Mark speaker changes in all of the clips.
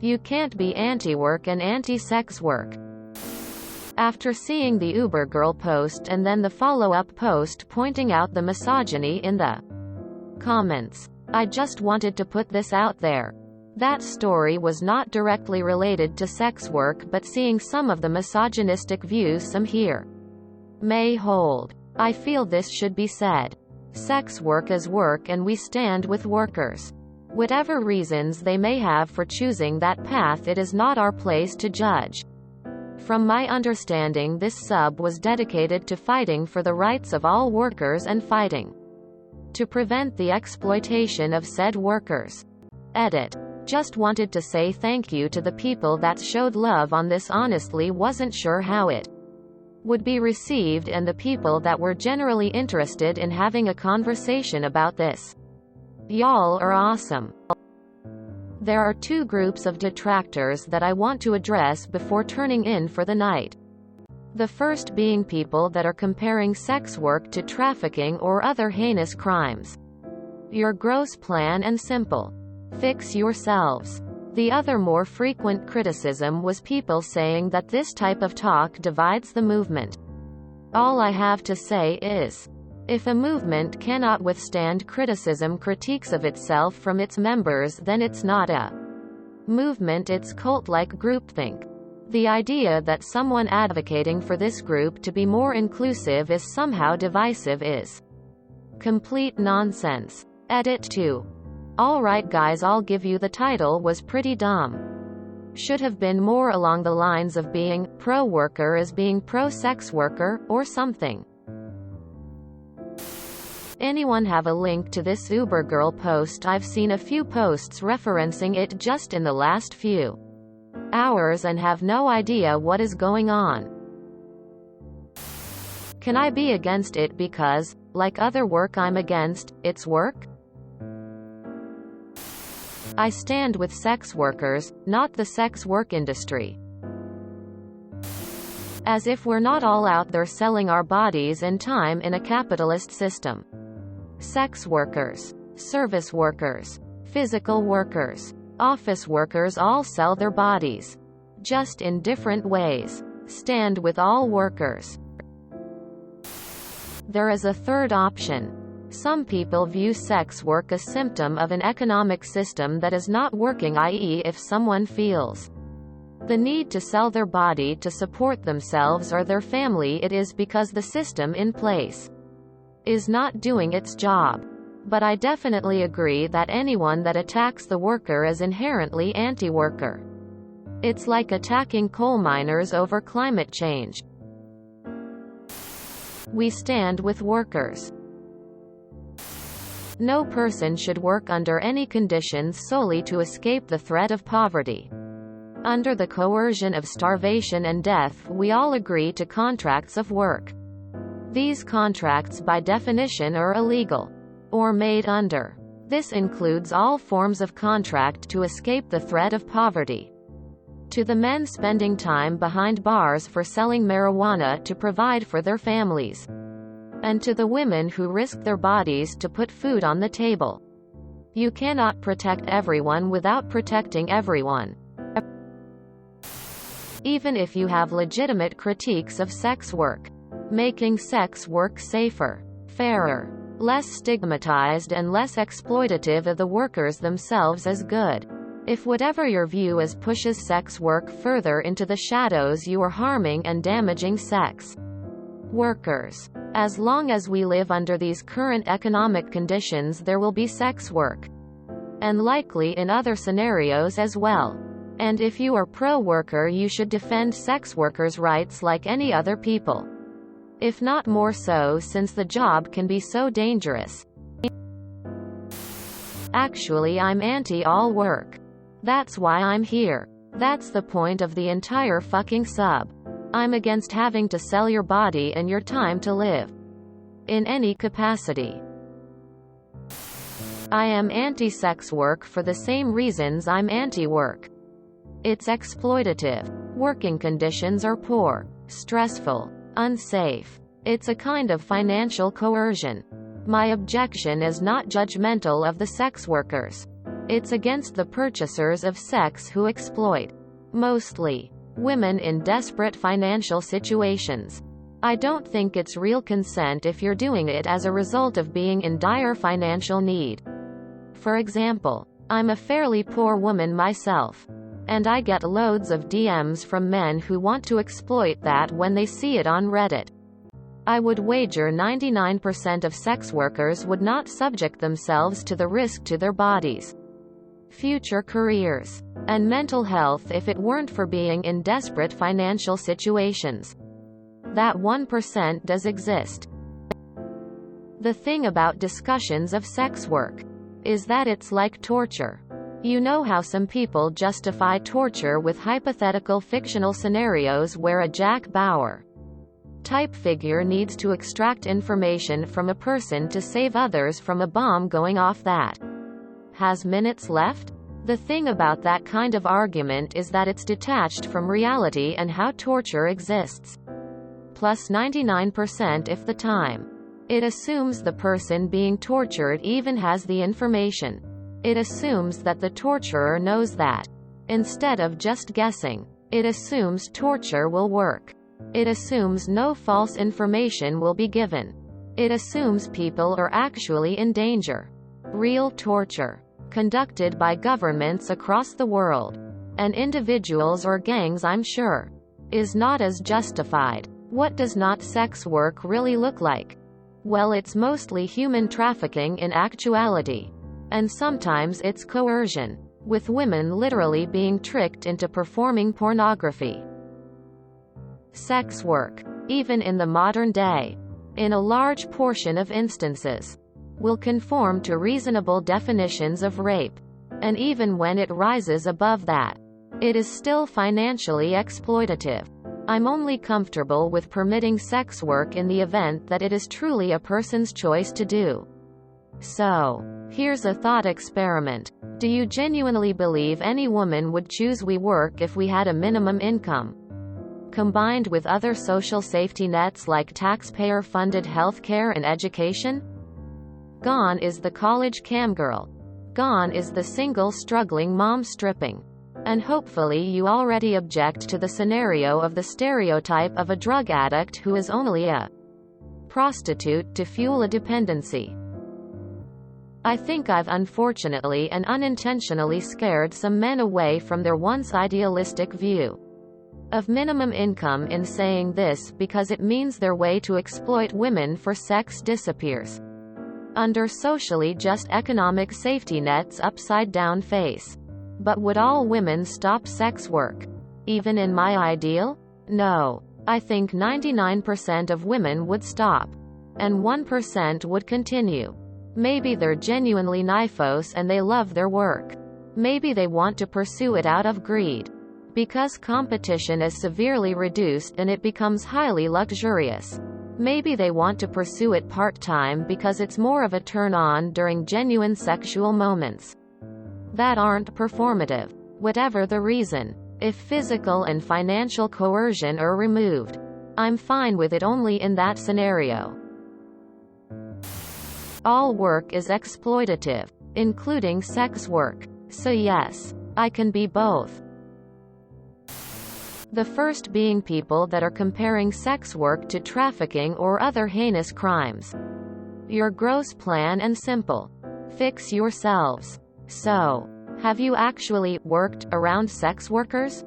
Speaker 1: You can't be anti-work and anti-sex work. After seeing the Uber girl post and then the follow-up post pointing out the misogyny in the comments, I just wanted to put this out there. That story was not directly related to sex work, but seeing some of the misogynistic views some here may hold. I feel this should be said. Sex work is work and we stand with workers. Whatever reasons they may have for choosing that path, it is not our place to judge. From my understanding, this sub was dedicated to fighting for the rights of all workers and fighting to prevent the exploitation of said workers. Edit. Just wanted to say thank you to the people that showed love on this. Honestly wasn't sure how it would be received, and the people that were generally interested in having a conversation about this. Y'all are awesome. There are two groups of detractors that I want to address before turning in for the night. The first being people that are comparing sex work to trafficking or other heinous crimes. Your gross, plain and simple. Fix yourselves. The other more frequent criticism was people saying that this type of talk divides the movement. All I have to say is, if a movement cannot withstand critiques of itself from its members, then it's not a movement, it's cult-like groupthink. The idea that someone advocating for this group to be more inclusive is somehow divisive is complete nonsense. Edit 2. Alright guys, I'll give you the title was pretty dumb. Should have been more along the lines of being pro-worker as being pro-sex worker, or something. Anyone have a link to this Uber girl post? I've seen a few posts referencing it just in the last few hours and have no idea what is going on. Can I be against it because, like other work, I'm against its work? I stand with sex workers, not the sex work industry. As if we're not all out there selling our bodies and time in a capitalist system. Sex workers, service workers, physical workers, office workers all sell their bodies. Just in different ways. Stand with all workers. There is a third option. Some people view sex work as a symptom of an economic system that is not working, i.e., if someone feels the need to sell their body to support themselves or their family, it is because the system in place is not doing its job. But I definitely agree that anyone that attacks the worker is inherently anti-worker. It's like attacking coal miners over climate change. We stand with workers. No person should work under any conditions solely to escape the threat of poverty. Under the coercion of starvation and death, we all agree to contracts of work. These contracts by definition are illegal, or made under. This includes all forms of contract to escape the threat of poverty. To the men spending time behind bars for selling marijuana to provide for their families. And to the women who risk their bodies to put food on the table. You cannot protect everyone without protecting everyone. Even if you have legitimate critiques of sex work. Making sex work safer, fairer, less stigmatized and less exploitative of the workers themselves is good. If whatever your view is pushes sex work further into the shadows, you are harming and damaging sex workers. As long as we live under these current economic conditions, there will be sex work. And likely in other scenarios as well. And if you are pro-worker, you should defend sex workers' rights like any other people. If not more so, since the job can be so dangerous. Actually, I'm anti-all work. That's why I'm here. That's the point of the entire fucking sub. I'm against having to sell your body and your time to live. In any capacity. I am anti-sex work for the same reasons I'm anti-work. It's exploitative. Working conditions are poor, stressful, unsafe. It's a kind of financial coercion. My objection is not judgmental of the sex workers. It's against the purchasers of sex who exploit. Mostly. Women in desperate financial situations. I don't think it's real consent if you're doing it as a result of being in dire financial need. For example, I'm a fairly poor woman myself. And I get loads of DMs from men who want to exploit that when they see it on Reddit. I would wager 99% of sex workers would not subject themselves to the risk to their bodies, future careers, and mental health if it weren't for being in desperate financial situations. That 1% does exist. The thing about discussions of sex work is that it's like torture. You know how some people justify torture with hypothetical fictional scenarios where a Jack Bauer type figure needs to extract information from a person to save others from a bomb going off that has minutes left? The thing about that kind of argument is that it's detached from reality and how torture exists. Plus 99% if the time. It assumes the person being tortured even has the information. It assumes that the torturer knows that. Instead of just guessing. It assumes torture will work. It assumes no false information will be given. It assumes people are actually in danger. Real torture, conducted by governments across the world, and individuals or gangs I'm sure, is not as justified. What does not sex work really look like? Well, it's mostly human trafficking in actuality. And sometimes it's coercion, with women literally being tricked into performing pornography. Sex work, even in the modern day, in a large portion of instances, will conform to reasonable definitions of rape. And even when it rises above that, it is still financially exploitative. I'm only comfortable with permitting sex work in the event that it is truly a person's choice to do. So, here's a thought experiment. Do you genuinely believe any woman would choose we work if we had a minimum income, combined with other social safety nets like taxpayer-funded healthcare and education? Gone is the college camgirl. Gone is the single struggling mom stripping. And hopefully you already object to the scenario of the stereotype of a drug addict who is only a prostitute to fuel a dependency. I think I've unfortunately and unintentionally scared some men away from their once idealistic view of minimum income in saying this, because it means their way to exploit women for sex disappears under socially just economic safety nets upside down face. But would all women stop sex work? Even in my ideal? No. I think 99% of women would stop. And 1% would continue. Maybe they're genuinely nifos and they love their work. Maybe they want to pursue it out of greed. Because competition is severely reduced and it becomes highly luxurious. Maybe they want to pursue it part-time because it's more of a turn-on during genuine sexual moments that aren't performative. Whatever the reason, if physical and financial coercion are removed, I'm fine with it only in that scenario. All work is exploitative, including sex work. So yes, I can be both. The first being people that are comparing sex work to trafficking or other heinous crimes. Your gross, plain and simple. Fix yourselves. So, have you actually worked around sex workers?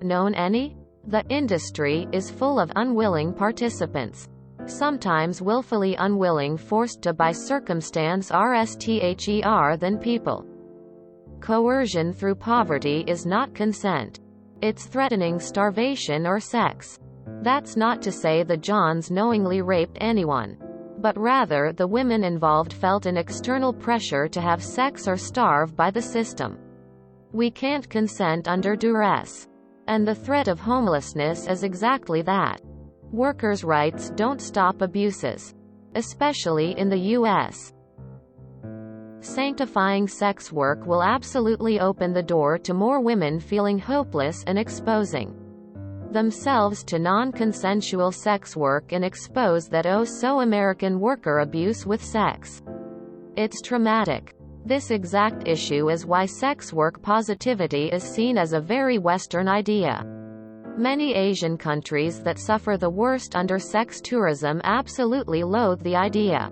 Speaker 1: Known any? The industry is full of unwilling participants. Sometimes willfully unwilling, forced to by circumstance rsther than people. Coercion through poverty is not consent. It's threatening starvation or sex. That's not to say the Johns knowingly raped anyone, but rather the women involved felt an external pressure to have sex or starve by the system. We can't consent under duress. And the threat of homelessness is exactly that. Workers' rights don't stop abuses, especially in the U.S. Sanctifying sex work will absolutely open the door to more women feeling hopeless and exposing themselves to non-consensual sex work and expose that oh-so-American worker abuse with sex. It's traumatic. This exact issue is why sex work positivity is seen as a very Western idea. Many Asian countries that suffer the worst under sex tourism absolutely loathe the idea.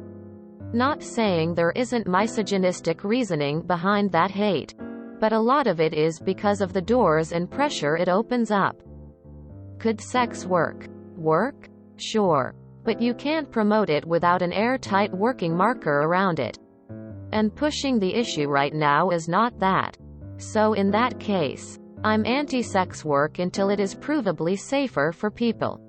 Speaker 1: Not saying there isn't misogynistic reasoning behind that hate, but a lot of it is because of the doors and pressure it opens up. Could sex work? Sure. But you can't promote it without an airtight working marker around it. And pushing the issue right now is not that. So in that case, I'm anti-sex work until it is provably safer for people.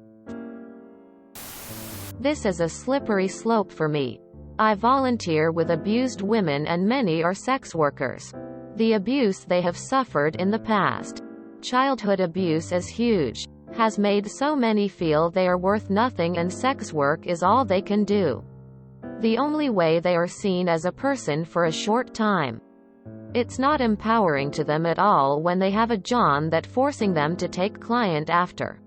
Speaker 1: This is a slippery slope for me. I volunteer with abused women and many are sex workers. The abuse they have suffered in the past. Childhood abuse is huge. Has made so many feel they are worth nothing and sex work is all they can do. The only way they are seen as a person for a short time. It's not empowering to them at all when they have a job that forcing them to take client after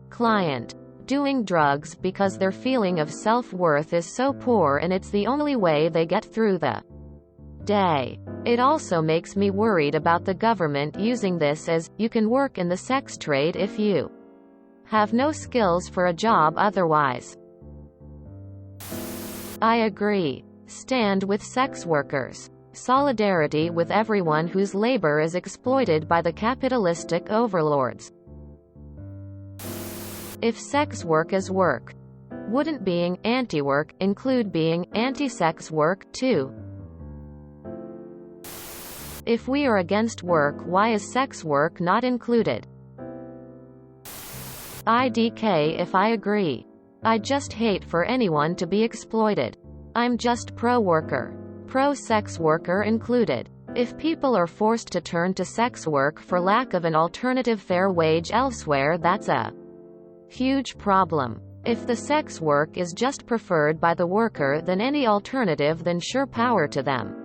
Speaker 1: client. Doing drugs because their feeling of self-worth is so poor and it's the only way they get through the day. It also makes me worried about the government using this as, you can work in the sex trade if you have no skills for a job otherwise. I agree. Stand with sex workers. Solidarity with everyone whose labor is exploited by the capitalistic overlords. If sex work is work, wouldn't being anti-work include being anti-sex work too? If we are against work, why is sex work not included? IDK if I agree. I just hate for anyone to be exploited. I'm just pro-worker. Pro-sex worker included. If people are forced to turn to sex work for lack of an alternative fair wage elsewhere, that's a huge problem. If the sex work is just preferred by the worker than any alternative, then sure power to them.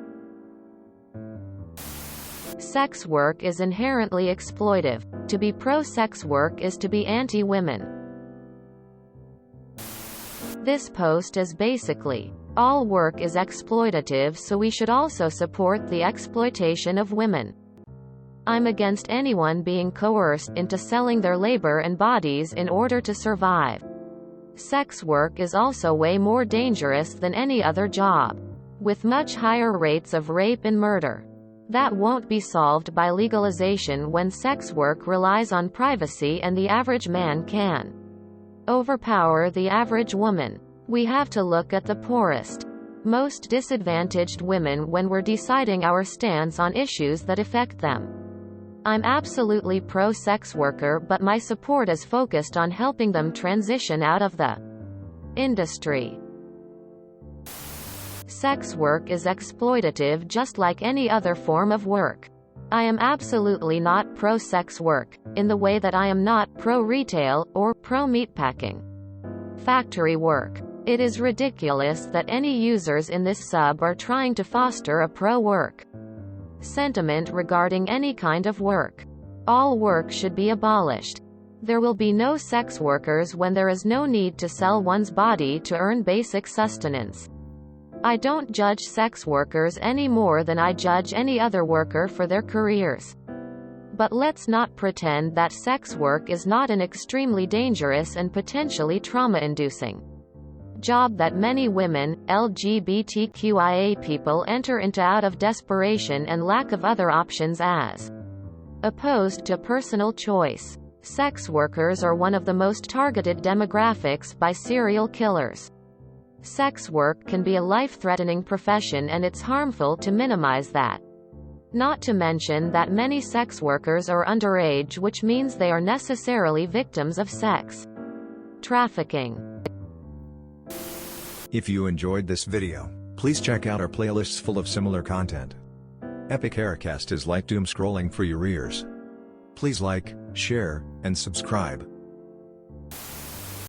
Speaker 1: Sex work is inherently exploitive. To be pro-sex work is to be anti-women. This post is basically, all work is exploitative, so we should also support the exploitation of women. I'm against anyone being coerced into selling their labor and bodies in order to survive. Sex work is also way more dangerous than any other job, with much higher rates of rape and murder. That won't be solved by legalization when sex work relies on privacy and the average man can overpower the average woman. We have to look at the poorest, most disadvantaged women when we're deciding our stance on issues that affect them. I'm absolutely pro-sex worker, but my support is focused on helping them transition out of the industry. Sex work is exploitative just like any other form of work. I am absolutely not pro-sex work, in the way that I am not pro-retail, or pro-meatpacking factory work. It is ridiculous that any users in this sub are trying to foster a pro-work sentiment regarding any kind of work. All work should be abolished. There will be no sex workers when there is no need to sell one's body to earn basic sustenance. I don't judge sex workers any more than I judge any other worker for their careers. But let's not pretend that sex work is not an extremely dangerous and potentially trauma-inducing job that many women, LGBTQIA people enter into out of desperation and lack of other options as opposed to personal choice. Sex workers are one of the most targeted demographics by serial killers. Sex work can be a life-threatening profession and it's harmful to minimize that. Not to mention that many sex workers are underage, which means they are necessarily victims of sex trafficking.
Speaker 2: If you enjoyed this video, please check out our playlists full of similar content. Epic Aircast is like doom scrolling for your ears. Please like, share, and subscribe.